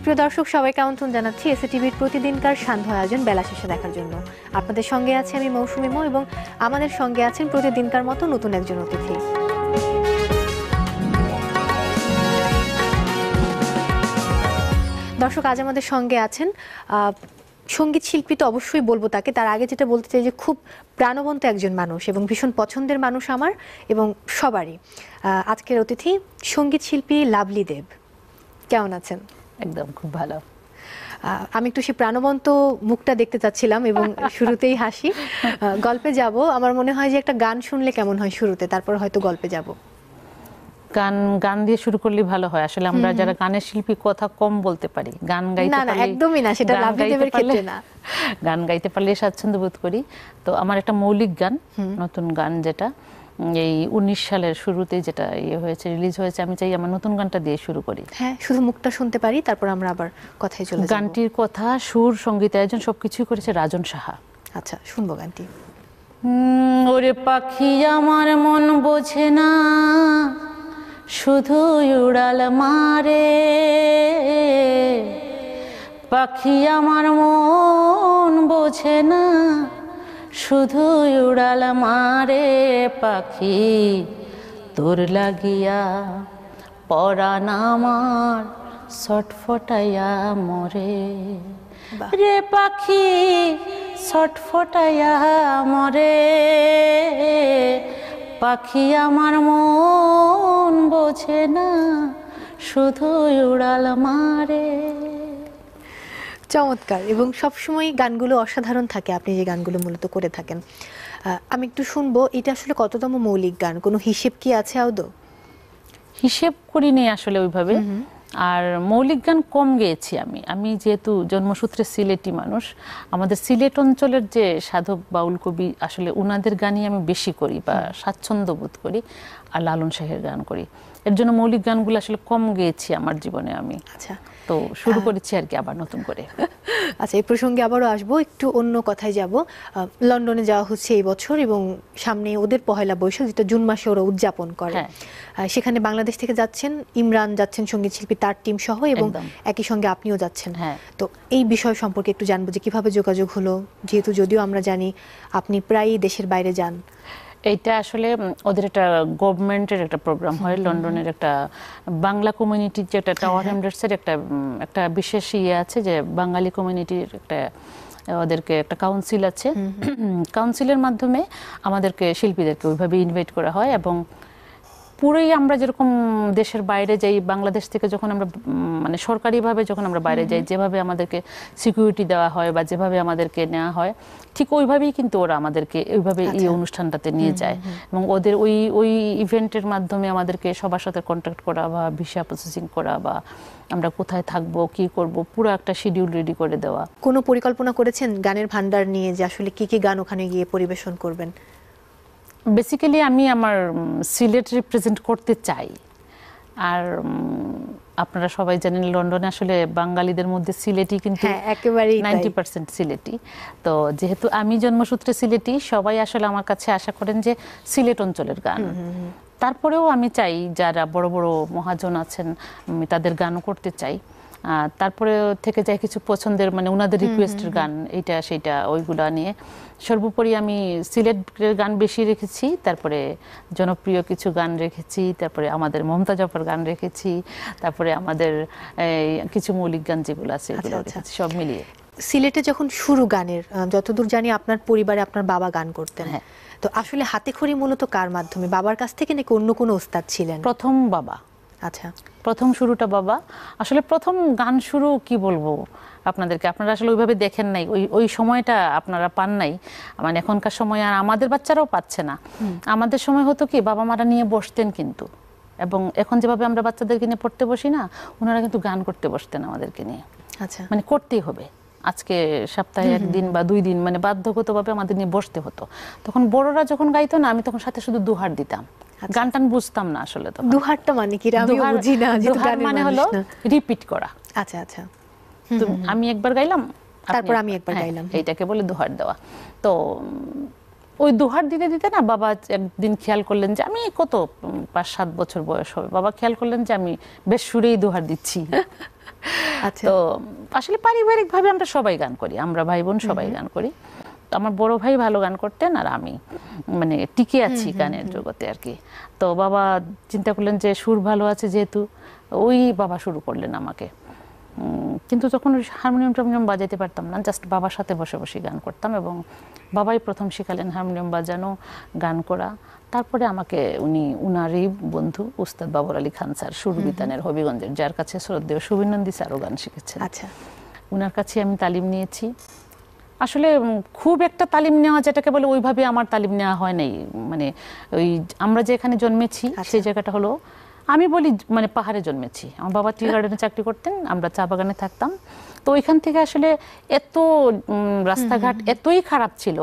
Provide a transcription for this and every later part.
সুপ্রিয় দর্শক, সবাইকে আমন্ত্রণ জানাচ্ছি এসএটিভির প্রতিদিনকার সান্ধ্য আয়োজন বেলা শেষে দেখার জন্য। আপনাদের সঙ্গে আছি আমি মৌসুমী মো এবং আমাদের সঙ্গে আছেন প্রতিদিনকার মতো নতুন একজন অতিথি। দর্শক, আজ আমাদের সঙ্গে আছেন সঙ্গীত শিল্পী, তো অবশ্যই বলবো তাকে। তার আগে যেটা বলতে চাই যে খুব প্রাণবন্ত একজন মানুষ এবং ভীষণ পছন্দের মানুষ আমার এবং সবারই। আজকের অতিথি সঙ্গীত শিল্পী লাভলি দেব। কেমন আছেন? একদম খুব ভালো। আমি একটু সেই প্রাণবন্ত মুখটা দেখতে চাচ্ছিলাম এবং শুরুতেই হাসি। গল্পে যাব, আমার মনে হয় যে একটা গান শুনলে কেমন হয় শুরুতে, তারপর হয়তো গল্পে যাব। গান দিয়ে শুরু করলে ভালো হয়। আসলে আমরা যারা গানের শিল্পী কথা কম বলতে পারি, গান গাইতে পারলে, না একদমই না, সেটা লাভলি দেবের ক্ষেত্রে না। গান গাইতে পারলে স্বাচ্ছন্দ্য বোধ করি। তো আমার একটা মৌলিক গান, নতুন গান, যেটা এই 19 সালের শুরুতে যেটা হয়েছে, রিলিজ হয়েছে, আমি চাই আমার নতুন গানটা দিয়ে শুরু করি। হ্যাঁ, শুধু মুখটা শুনতে পারি, তারপর আমরা আবার কথায় চলে যাব। গানটির কথা, সুর, সঙ্গীত আয়োজন সবকিছুই করেছে রাজন সাহা। আচ্ছা, শুনবো গানটি। ওরে পাখি আমার মন বোঝে না, শুধু উড়াল মারে। পাখি আমার মন বোঝে না, শুধু উড়াল মারে। পাখি তোর লাগিয়া পরাণ আমার ছটফটাইয়া মরে। রে পাখি ছটফটাইয়া মরে। পাখি আমার মন বোঝে না, শুধু উড়াল মারে। চমৎকার, এবং সবসময় গানগুলো অসাধারণ থাকে আপনি যে গানগুলো মূলত করে থাকেন। আমি একটু শুনবো, এটা আসলে কততম মৌলিক গান, কোনো হিসেব কি আছে আদৌ? হিসেব করিনি আসলে ওইভাবে। আর মৌলিক গান কম গেয়েছি আমি যেহেতু জন্মসূত্রে সিলেটি মানুষ, আমাদের সিলেট অঞ্চলের যে সাধক বাউল কবি, আসলে ওনাদের গানই আমি বেশি করি বা স্বাচ্ছন্দ্য বোধ করি, আর লালন শাহের গান করি। এর জন্য মৌলিক গানগুলো আসলে কম গেয়েছি আমার জীবনে আমি। আচ্ছা, তো শুরু করেছি আর কি আবার নতুন করে। আচ্ছা, এই প্রসঙ্গে আবারও আসবো, একটু অন্য কথায় যাব। লন্ডনে যাওয়া হচ্ছে এই বছর এবং সামনে ওদের পহেলা বৈশাখ, যেটা জুন মাসে ওরা উদযাপন করে। সেখানে বাংলাদেশ থেকে যাচ্ছেন, ইমরান যাচ্ছেন সঙ্গীত শিল্পী, তার টিম সহ, এবং একই সঙ্গে আপনিও যাচ্ছেন। তো এই বিষয় সম্পর্কে একটু জানবো যে কিভাবে যোগাযোগ হলো, যেহেতু যদিও আমরা জানি আপনি প্রায়ই দেশের বাইরে যান। এইটা আসলে ওদের একটা গভর্নমেন্টের একটা প্রোগ্রাম হয়, লন্ডনের একটা বাংলা কমিউনিটির, যেটা টাওয়ার হ্যামলেটসের একটা বিশেষ আছে, যে বাঙালি কমিউনিটির একটা, ওদেরকে একটা কাউন্সিল আছে। কাউন্সিলের মাধ্যমে আমাদেরকে শিল্পীদেরকে ওইভাবে ইনভাইট করা হয়। এবং পুরোই আমরা যেরকম দেশের বাইরে যাই, বাংলাদেশ থেকে যখন আমরা মানে সরকারিভাবে যখন আমরা বাইরে যাই, যেভাবে আমাদেরকে সিকিউরিটি দেওয়া হয় বা যেভাবে আমাদেরকে নেওয়া হয়, ঠিক ওইভাবেই কিন্তু ওরা আমাদেরকে ওইভাবে এই অনুষ্ঠানটাতে নিয়ে যায়। এবং ওদের ওই ইভেন্টের মাধ্যমে আমাদেরকে সবার সাথে কন্ট্যাক্ট করা বা ভিসা প্রসেসিং করা বা আমরা কোথায় থাকবো, কি করব, পুরো একটা শিডিউল রেডি করে দেওয়া। কোনো পরিকল্পনা করেছেন গানের ভান্ডার নিয়ে, যে আসলে কি কি গান ওখানে গিয়ে পরিবেশন করবেন? বেসিক্যালি আমি আমার সিলেট রিপ্রেজেন্ট করতে চাই। আর আপনারা সবাই জানেন লন্ডনে আসলে বাঙালিদের মধ্যে সিলেটি কিন্তু একেবারেই 90% সিলেটি। তো যেহেতু আমি জন্মসূত্রে সিলেটি, সবাই আসলে আমার কাছে আশা করেন যে সিলেট অঞ্চলের গান। তারপরেও আমি চাই যারা বড় বড় মহাজন আছেন, আমি তাদের গানও করতে চাই। তারপরে থেকে যায় কিছু পছন্দের, মানে ওনাদের রিকোয়েস্টের গান, এইটা সেইটা, ওইগুলা নিয়ে। সর্বোপরি আমি সিলেটের গান বেশি রেখেছি, তারপরে জনপ্রিয় কিছু গান রেখেছি, তারপরে আমাদের মমতাজ আপার গান রেখেছি, তারপরে আমাদের কিছু মৌলিক গান যেগুলো আছে এগুলো রেখেছি, সব মিলিয়ে। সিলেটে যখন শুরু গানের, যতদূর জানি আপনার পরিবারে আপনার বাবা গান করতেন। তো আসলে হাতেখড়ি মূলত কার মাধ্যমে, বাবার কাছ থেকে নাকি অন্য কোনো ওস্তাদ ছিলেন? প্রথম বাবা। আচ্ছা, প্রথম শুরুটা বাবা। আসলে প্রথম গান শুরু কি বলবো আপনাদেরকে, আপনারা আসলে ওইভাবে দেখেন নাই, ওই সময়টা আপনারা পান নাই। মানে এখনকার সময় আর আমাদের বাচ্চারাও পাচ্ছে না। আমাদের সময় হতো কি, বাবা মারা নিয়ে বসতেন কিন্তু, এবং এখন যেভাবে আমরা বাচ্চাদেরকে নিয়ে পড়তে বসি না, ওনারা কিন্তু গান করতে বসতেন আমাদেরকে নিয়ে। আচ্ছা, মানে করতেই হবে, আজকে সপ্তাহে একদিন বা 2 দিন, মানে বাধ্যগতভাবে আমাদের নিয়ে বসতে হতো। তখন বড়রা যখন গাইতো না, আমি তখন সাথে শুধু দুহার দিতাম। গান টান বুঝতাম না আসলে। তো দুহারটা মানে কি? আমি বুঝি না। দুহার মানে হলো রিপিট করা। আচ্ছা আচ্ছা, আমি একবার গাইলাম, তারপর আমি একবার গাইলাম, এইটাকে বলে দুহার দেওয়া। তো ওই দুহার দিতে দিতে না, বাবা একদিন খেয়াল করলেন যে আমি কত 5-7 বছর বয়স হবে, বাবা খেয়াল করলেন যে আমি বেশ সুরেই দুহার দিচ্ছি। আচ্ছা। তো আসলে পারিবারিকভাবে আমরা সবাই গান করি, আমরা ভাই বোন সবাই গান করি। তো আমার বড় ভাই ভালো গান করতেন, আর আমি মানে টিকে আছি গানের জগতে আর কি। তো বাবা চিন্তা করলেন যে সুর ভালো আছে যেহেতু, ওই বাবা শুরু করলেন আমাকে। কিন্তু তখন হারমোনিয়াম টারমোনিয়াম বাজাতে পারতাম না, জাস্ট বাবার সাথে বসে বসে গান করতাম, এবং বাবাই প্রথম শেখালেন হারমোনিয়াম বাজানো, গান করা। তারপরে আমাকে উনারই বন্ধু উস্তাদ বাবর আলী খান স্যার, সুরবিতানের হবিগঞ্জের, যার কাছে শ্রদ্ধেয় সুবিনন্দী স্যারও গান শিখেছেন, আচ্ছা, উনার কাছে আমি তালিম নিয়েছি। আসলে খুব একটা তালিম নেওয়া যেটাকে বলে ওইভাবে আমার তালিম নেওয়া হয় নাই। মানে ওই আমরা যেখানে জন্মেছি সেই জায়গাটা হলো, আমি বলি মানে পাহাড়ে জন্মেছি। আমার বাবা টি গার্ডেনে চাকরি করতেন, আমরা চা বাগানে থাকতাম। তো ওইখান থেকে আসলে এত রাস্তাঘাট এতই খারাপ ছিল,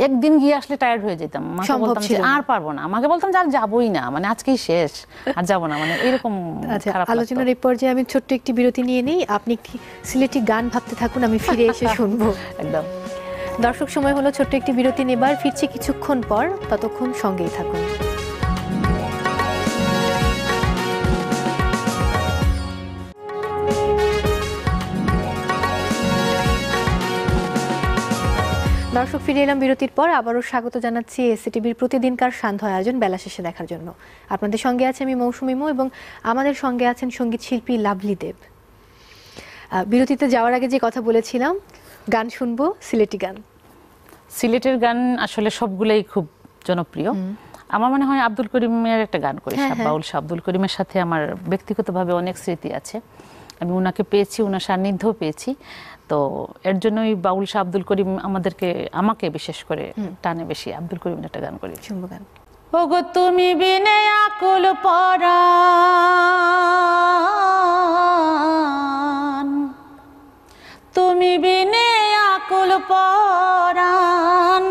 একদিন গিয়ে আসলে টায়ার্ড হয়ে যেতাম, মাকে বলতাম যে আর পারবো না, আমাকে বলতাম যে আর যাবোই না, মানে আজকেই শেষ, আর যাবো না, মানে এরকম খারাপ লাগতো। আলোচনার এই পর্যায়ে আমি ছোট্ট একটি বিরতি নিয়ে নিই, আপনি একটি সিলেটি গান ভাবতে থাকুন, আমি ফিরে এসে শুনবো। একদম। দর্শক, সময় হলো ছোট্ট একটি বিরতি নেবার, ফিরছি কিছুক্ষণ পর, ততক্ষণ সঙ্গেই থাকুন। দর্শক, ফিরে এলাম বিরতির পর। আবারও স্বাগত জানাচ্ছি এসসিটিভির প্রতিদিনকার সান্ধ্য আয়োজন বেলা শেষে দেখার জন্য। আপনাদের সঙ্গে আছে আমি মৌসুমী মৌ, এবং আমাদের সঙ্গে আছেন সঙ্গীত শিল্পী লাভলি দেব। বিরতিতে যাওয়ার আগে যে কথা বলেছিলাম, গান শুনবো, সিলেটি গান। সিলেটের গান আসলে সবগুলোই খুব জনপ্রিয়। আমার মনে হয় আব্দুল করিমের একটা গান করি, বাউল শাহ আব্দুল করিমের সাথে আমার ব্যক্তিগতভাবে অনেক স্মৃতি আছে। আমি ওনাকে পেয়েছি, ওনার সান্নিধ্যও পেয়েছি। তো এর জন্যই বাউল শাহ আব্দুল করিম আমাকে বিশেষ করে টানে বেশি। আব্দুল করিমের একটা গান করি, শুনবো গান। ওগো তুমি বিনে আকুল পরাণ, তুমি বিনে আকুল পরাণ,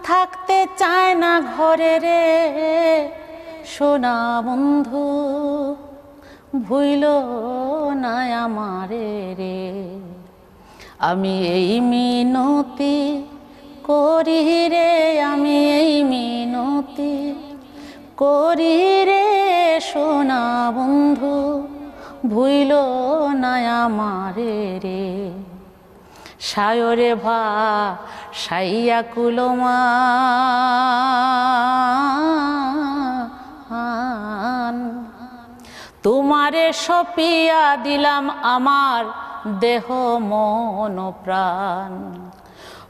থাকতে চায় না ঘরে রে সোনা বন্ধু, ভুইল না আমারে রে। আমি এই মিনতি করি রে, আমি এই মিনতি করি রে সোনা বন্ধু, ভুইল না আমারে রে। সায়রে ভা সাইয়া কুলমান, তোমারে সপিয়া দিলাম আমার দেহ মন প্রাণ।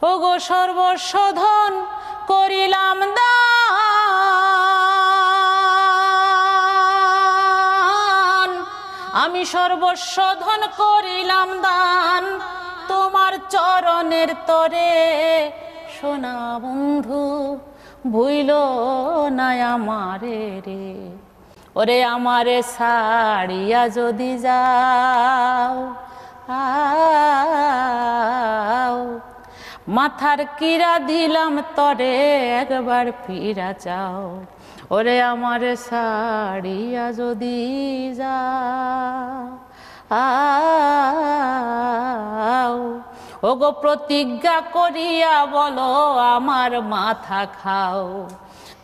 ওগো সর্বশোধন করিলাম দান, আমি সর্বশোধন করিলাম দান, তোমার চরণের তরে সোনা বন্ধু, ভুইল না আমারে রে। ওরে আমারে ছাড়িয়া যদি যাও, মাথার কিরা দিলাম তরে একবার ফিরা যাও। ওরে আমারে ছাড়িয়া যদি যাও, ওগো প্রতিজ্ঞা করিয়া বলো আমার মাথা খাও।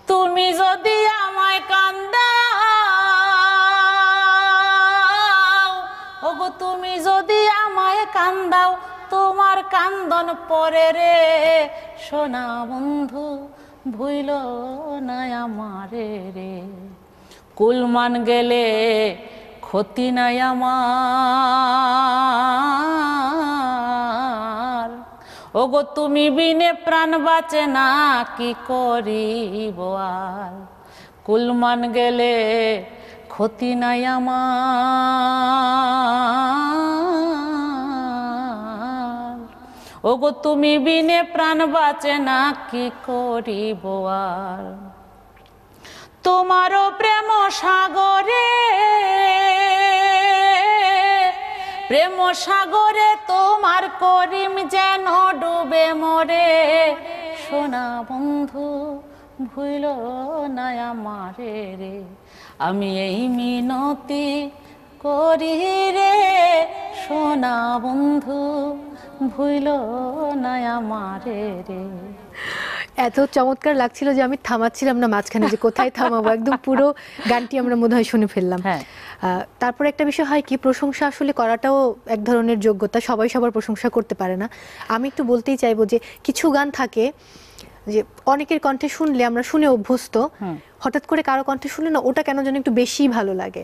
তুমি যদি আমায় কান্দাও, ওগো তুমি যদি আমায় কান্দাও, তোমার কান্দন পরে রে সোনা বন্ধু, ভুইল না আমারে রে। কুলমান গেলে ক্ষতি নাই আমার, ওগো তুমি বিনে প্রাণ বাঁচে না, কি করিব আর। কুলমান গেলে ক্ষতি নাই আমার, ওগো তুমি বিনে প্রাণ বাঁচে না, কি করিব আর। তোমারও প্রেম সাগরে, প্রেম সাগরে তোমার করিম যেন ডুবে মরে সোনা বন্ধু, ভুইল না আমারে রে। আমি এই মিনতি করি রে সোনা বন্ধু, ভুইল না আমারে রে। এত চমৎকার লাগছিল যে আমি থামাচ্ছিলাম না মাঝখানে, যে কোথায় থামাবো, একদম পুরো গানটি আমরা বোধহয় শুনে ফেললাম। তারপর একটা বিষয় হয় কি, প্রশংসা আসলে করাটাও এক ধরনের যোগ্যতা, সবাই সবার প্রশংসা করতে পারে না। আমি একটু বলতেই চাইবো যে কিছু গান থাকে যে অনেকের কণ্ঠে শুনলে আমরা শুনে অভ্যস্ত, হঠাৎ করে কারো কণ্ঠে শুনলে না ওটা কেন যেন একটু বেশি ভালো লাগে,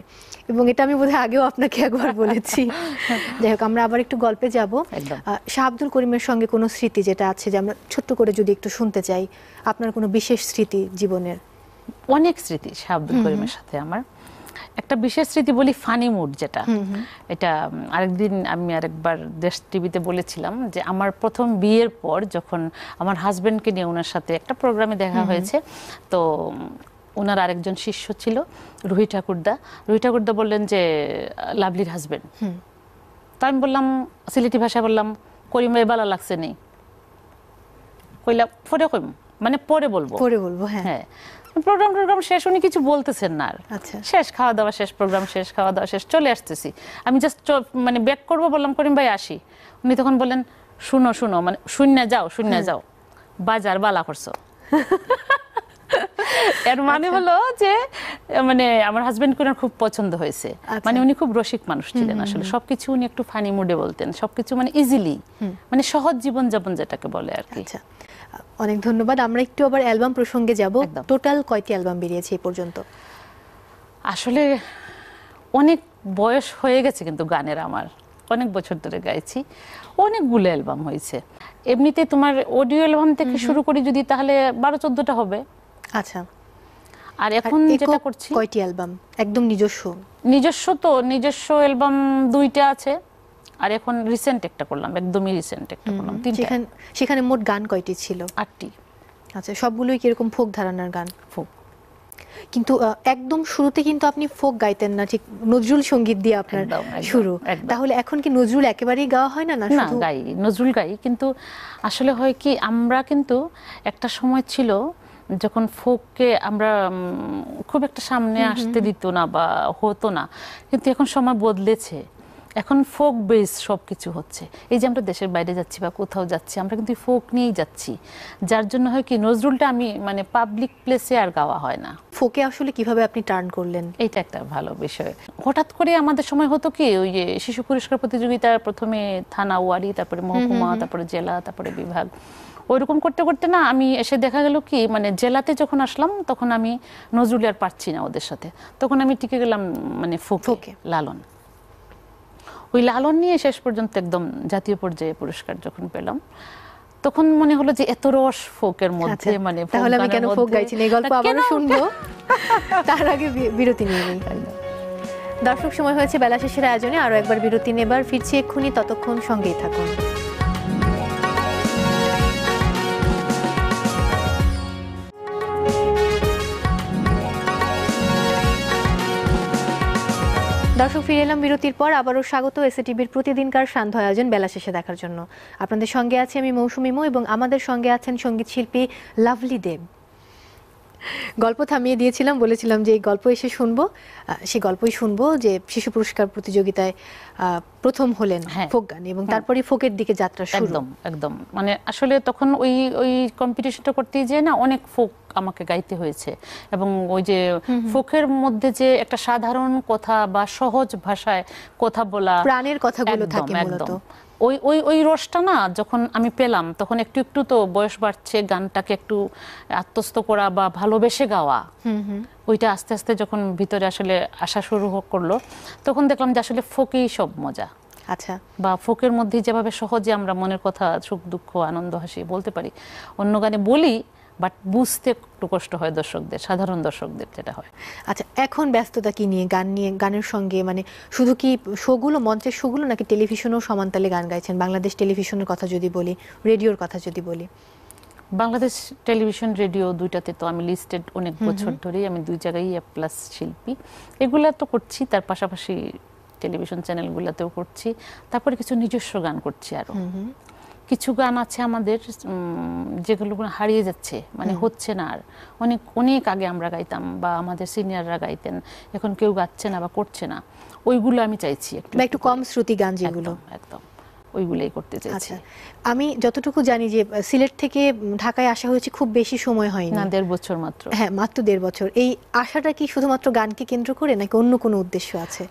এবং এটা আমি বোধহয় আগেও আপনাকে একবার বলেছি। যাই হোক, আমরা আবার একটু গল্পে যাব। শাহ আব্দুল করিমের সঙ্গে কোনো স্মৃতি যেটা আছে, যে আমরা ছোট্ট করে যদি একটু শুনতে চাই, আপনার কোনো বিশেষ স্মৃতি জীবনের? অনেক স্মৃতি শাহ আব্দুল করিমের সাথে আমার। একটা বিশেষ স্মৃতি বলি, ফানি মুড যেটা, এটা আরেকদিন আমি আরেকবার দেশ টিভিতে বলেছিলাম যে আমার প্রথম বিয়ের পর যখন আমার হাজবেন্ডকে নিয়ে ওনার সাথে একটা প্রোগ্রামে দেখা হয়েছে, তো ওনার আরেকজন শিষ্য ছিল রুহি ঠাকুরদা। রুহি ঠাকুরদা বললেন যে লাভলির হাজবেন্ড। তো আমি বললাম, সিলেটি ভাষায় বললাম, করিম ভাই ভালো লাগছে নেই, কইলাম পরে কইম, মানে পরে বলবো। হ্যাঁ, প্রোগ্রাম শেষ, উনি কিছু বলতেছেন না আর। শেষ খাওয়া দাওয়া শেষ, প্রোগ্রাম শেষ, খাওয়া দাওয়া শেষ, চলে আসতেছি আমি, জাস্ট মানে ব্যাক করবো, বললাম করিম ভাই আসি। উনি তখন বললেন, শুনো শুনো, মানে শূন্য যাও, বাজার বালা করছো। এর মানে হলো যে মানে আমার হাজবেন্ডকে ওনার খুব পছন্দ হয়েছে, মানে উনি খুব রসিক মানুষ ছিলেন আসলে, সবকিছু উনি একটু ফানি মুডে বলতেন, সবকিছু মানে ইজিলি, মানে সহজ জীবন যাপন যেটাকে বলে আর কি। অনেক ধন্যবাদ। আমরা একটু আবার অ্যালবাম প্রসঙ্গে যাব। টোটাল কয়টি অ্যালবাম বেরিয়েছে এই পর্যন্ত? আসলে অনেক বয়স হয়ে গেছে, কিন্তু গানের আমার অনেক বছর ধরে গাইছি, অনেকগুলো অ্যালবাম হয়েছে। এমনিতে তোমার অডিও অ্যালবাম থেকে শুরু করি যদি, তাহলে 12-14টা হবে। আচ্ছা। আর এখন যেটা করছি, কয়টি অ্যালবাম একদম নিজস্ব? তো নিজস্ব অ্যালবাম 2টা আছে, আর এখন রিসেন্ট একটা করলাম, একদমই রিসেন্ট একটা করলাম 3টা। সেখানে মোট গান কয়টি ছিল? 8টি। আচ্ছা, সবগুলোই কিরকম ফোক ধারণার গান? ফোক। কিন্তু একদম শুরুতে কিন্তু আপনি ফোক গাইতেন না, ঠিক নজরুল সঙ্গীত দিয়ে আপনার শুরু। তাহলে এখন কি নজরুল একেবারেই গাওয়া হয় না? না, গাই, নজরুল গাই, কিন্তু আসলে হয় কি, আমরা কিন্তু একটা সময় ছিল যখন ফোককে আমরা খুব একটা সামনে আসতে দিত না বা হতো না, কিন্তু এখন সময় বদলেছে, এখন ফোক বেস সবকিছু হচ্ছে। এই যে আমরা দেশের বাইরে যাচ্ছি বা কোথাও যাচ্ছি, আমরা কিন্তু ফোক নিয়েই যাচ্ছি, যার জন্য হয় কি নজরুলটা আমি মানে পাবলিক প্লেসে আর গাওয়া হয় না। ফোকে আসলে কিভাবে আপনি টার্ন করলেন? এইটা একটা ভালো বিষয়। হঠাৎ করে আমাদের সময় হতো কি, ওই যে শিশু পুরস্কার প্রতিযোগিতা, প্রথমে থানা, ওয়ারি, তারপরে মহকুমা, তারপরে জেলা, তারপরে বিভাগ, ওইরকম করতে করতে না আমি এসে দেখা গেল কি, মানে জেলাতে যখন আসলাম তখন আমি নজরুল আর পারছি না ওদের সাথে, তখন আমি টিকে গেলাম মানে ফোকে, লালন। ওই লালন নিয়ে শেষ পর্যন্ত একদম জাতীয় পর্যায়ে পুরস্কার যখন পেলাম, তখন মনে হলো যে এত রস ফোকের মধ্যে, মানে তাহলে আমি কেন ফোক গাইছি না, এই গল্প আবারও শুনবো। তার আগে বিরতি নিয়ে নিই। দর্শক, সময় হয়েছে বেলা শেষের আয়োজনে আরো একবার বিরতি নেবার, ফিরছি এক্ষুনি, ততক্ষণ সঙ্গেই থাকুন। দর্শক, ফিরে এলাম বিরতির পর। আবারও স্বাগত এসএটিভির প্রতিদিনকার সান্ধ্য আয়োজন বেলা শেষে দেখার জন্য। আপনাদের সঙ্গে আছি আমি মৌসুমী মৌ, এবং আমাদের সঙ্গে আছেন সঙ্গীত শিল্পী লাভলি দেব। গল্প থামিয়ে দিয়েছিলাম, বলেছিলাম যে এই গল্প এসে শুনবো, সেই গল্পই শুনবো যে শিশু পুরস্কার প্রতিযোগিতায় প্রথম হলেন ফোক গানে, এবং তারপরে ফোকের দিকে যাত্রা শুরু। একদম মানে আসলে তখন ওই কম্পিটিশনটা করতে যেয়ে না অনেক ফোক আমাকে গাইতে হয়েছে, এবং ওই যে ফোকের মধ্যে যে একটা সাধারণ কথা বা সহজ ভাষায় কথা বলা, প্রাণের কথাগুলো থাকে মূলত, ওই রসটা না যখন আমি পেলাম, তখন একটু একটু তো বয়স বাড়ছে, গানটাকে একটু আত্মস্থ করা বা ভালোবেসে গাওয়া, ওইটা আস্তে আস্তে যখন ভিতরে আসলে আসা শুরু করলো, তখন দেখলাম যে আসলে ফোকেই সব মজা। আচ্ছা। বা ফোকের মধ্যে যেভাবে সহজে আমরা মনের কথা, সুখ দুঃখ, আনন্দ হাসি বলতে পারি, অন্য গানে বলি, বাট বুঝতে একটু কষ্ট হয় দর্শকদের, সাধারণ দর্শকদের যেটা হয়। আচ্ছা, এখন ব্যস্ততা কি নিয়ে, গানের সঙ্গে, মানে শুধু কি শোগুলো, মঞ্চের শোগুলো, নাকি টেলিভিশনেও সমানতালে গান গাইছেন? বাংলাদেশ টেলিভিশনের কথা যদি বলি, রেডিওর কথা যদি বলি। বাংলাদেশ টেলিভিশন, রেডিও দুইটাতে তো আমি লিস্টেড অনেক বছর ধরেই, আমি 2 জায়গায় A+ শিল্পী, এগুলা তো করছি, তার পাশাপাশি টেলিভিশন চ্যানেলগুলোতেও করছি, তারপরে কিছু নিজস্ব গান করছি। আরো কিছু গান আছে আমাদের যেগুলো হারিয়ে যাচ্ছে, মানে হচ্ছে না আর, অনেক আগে আমরা গাইতাম বা আমাদের সিনিয়ররা গাইতেন, এখন কেউ গাচ্ছে না বা করছে না, ওইগুলো আমি চাইছি একটু কম শ্রুতি গান যেগুলো। একদম ওইগুলাই করতে চাইছি। আচ্ছা, আমি যতটুকু জানি যে সিলেট থেকে ঢাকায় আসা হয়েছে খুব বেশি সময় হয়নি, না 1.5 বছর মাত্র। হ্যাঁ, মাত্র 1.5 বছর। এই আশাটা কি শুধুমাত্র গানকে কেন্দ্র করে নাকি অন্য কোনো উদ্দেশ্য আছে?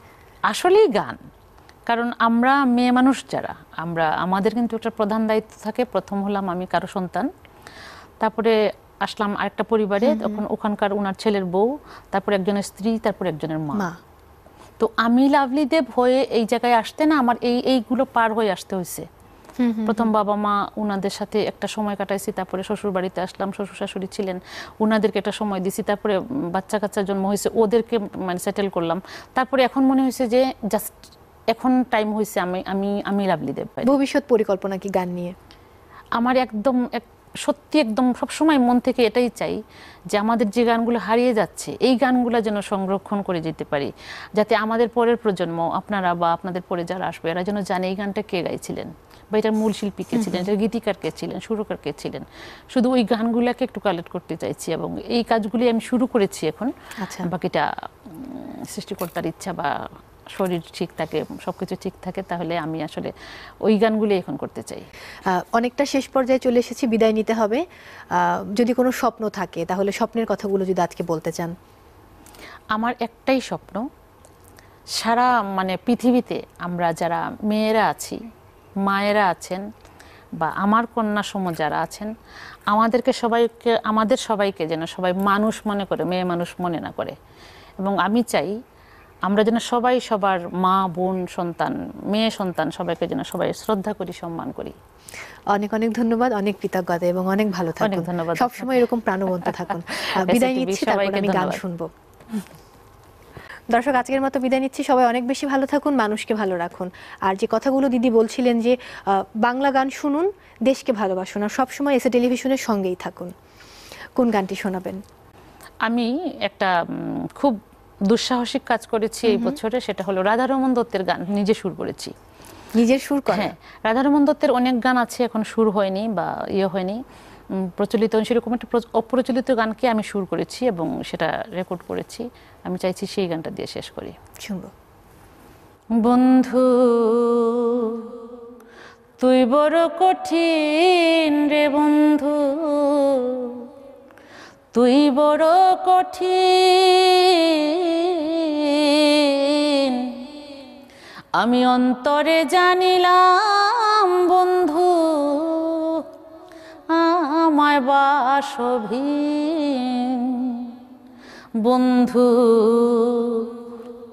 আসলেই গান, কারণ আমরা মেয়ে মানুষ যারা, আমাদের কিন্তু একটা প্রধান দায়িত্ব থাকে। প্রথম হলাম আমি কারো সন্তান, তারপরে আসলাম আরেকটা পরিবারে, তখন ওখানকার ওনার ছেলের বউ, তারপর একজনের স্ত্রী, তারপর একজনের মা। তো আমি লাভলি দেব হয়ে এই জায়গায় আসতে না আমার এইগুলো পার হয়ে আসতে হয়েছে। প্রথম বাবা মা ওনাদের সাথে একটা সময় কাটাইছি, তারপরে শ্বশুর বাড়িতে আসলাম, শ্বশুর শাশুড়ি ছিলেন, ওনাদেরকে একটা সময় দিছি, তারপরে বাচ্চা কাচ্চা জন্ম হয়েছে, ওদেরকে মানে সেটেল করলাম। তারপরে এখন মনে হয়েছে যে জাস্ট এখন টাইম হয়েছে আমি লাভলি দেব। ভবিষ্যৎ পরিকল্পনা কি গান নিয়ে? আমার একদম সত্যি একদম সবসময় মন থেকে এটাই চাই যে আমাদের যে গানগুলো হারিয়ে যাচ্ছে এই গানগুলো যেন সংরক্ষণ করে যেতে পারি, যাতে আমাদের পরের প্রজন্ম, আপনারা বা আপনাদের পরে যারা আসবে, এরা যেন জানে এই গানটা কে গাইছিলেন বা এটার মূল শিল্পী কে ছিলেন, এটার গীতিকার কে ছিলেন, সুরকার কে ছিলেন। শুধু ওই গানগুলোকে একটু কালেক্ট করতে চাইছি এবং এই কাজগুলি আমি শুরু করেছি এখন। বাকিটা সৃষ্টিকর্তার ইচ্ছা বা শরীর ঠিক থাকে, সবকিছু ঠিক থাকে, তাহলে আমি আসলে ওই গানগুলি এখন করতে চাই। অনেকটা শেষ পর্যায়ে চলে এসেছি, বিদায় নিতে হবে। যদি কোনো স্বপ্ন থাকে তাহলে স্বপ্নের কথাগুলো যদি আজকে বলতে চান। আমার একটাই স্বপ্ন, সারা মানে পৃথিবীতে আমরা যারা মেয়েরা আছি, মায়েরা আছেন বা আমার কন্যা সম যারা আছেন, আমাদের সবাইকে যেন সবাই মানুষ মনে করে, মেয়ে মানুষ মনে না করে। এবং আমি চাই আমরা যেন সবাই সবার মা, বোন, সন্তান, মেয়ে সন্তান সবাইকে যেন সবাই শ্রদ্ধা করি, সম্মান করি। অনেক অনেক ধন্যবাদ, অনেক কৃতজ্ঞতা এবং অনেক ভালো থাকুন। অনেক ধন্যবাদ। সবসময় এরকম প্রাণবন্ত থাকুন। বিদায় নিচ্ছি, তারপর আমি গান শুনবো। দর্শক, আজকের মতো বিদায় নিচ্ছি। সবাই অনেক বেশি ভালো থাকুন, মানুষকে ভালো রাখুন। আর যে কথাগুলো দিদি বলছিলেন যে বাংলা গান শুনুন, দেশকে ভালোবাসুন, আর সবসময় এসে টেলিভিশনের সঙ্গেই থাকুন। কোন গানটি শোনাবেন? আমি একটা খুব দুঃসাহসিক কাজ করেছি এই বছরে, সেটা হলো রাধারমণ দত্তের গান নিজে সুর করেছি। নিজের সুর করা? হ্যাঁ, রাধারমণ দত্তের অনেক গান আছে, এখন সুর হয়নি বা হয়নি, প্রচলিত, সেরকম একটা অপ্রচলিত গানকে আমি সুর করেছি এবং সেটা রেকর্ড করেছি। আমি চাইছি সেই গানটা দিয়ে শেষ করি। শুনবো। বন্ধু তুই বড় কঠিন রে বন্ধু, তুই বড় কঠিন, আমি অন্তরে জানিলাম বন্ধু আমায় বাসভিন। বন্ধু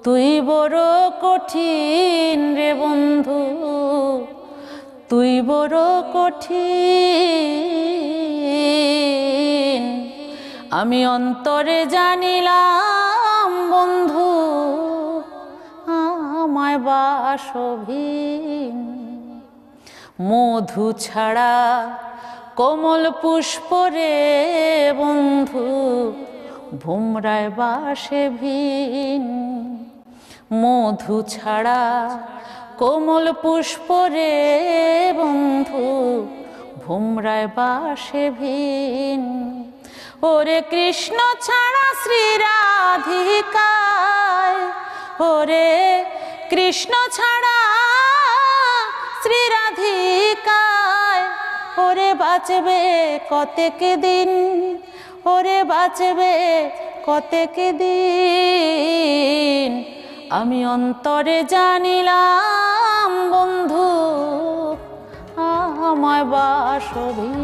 তুই বড় কঠিন রে বন্ধু, তুই বড় কঠিন, আমি অন্তরে জানিলাম বন্ধু আমায় বাসভিন। মধু ছাড়া কোমল পুষ্প রে বন্ধু, ভোমরায় বাসে ভিন। মধু ছাড়া কোমল পুষ্প রে বন্ধু, ভোমরায় বাসে ভিন। ওরে কৃষ্ণ ছাড়া শ্রী রাধিকায়, ওরে কৃষ্ণ ছাড়া শ্রী রাধিকায়, ওরে বাঁচবে কতেক দিন, ওরে বাঁচবে কতেক দিন, আমি অন্তরে জানিলাম বন্ধু আমায় বাসভিন।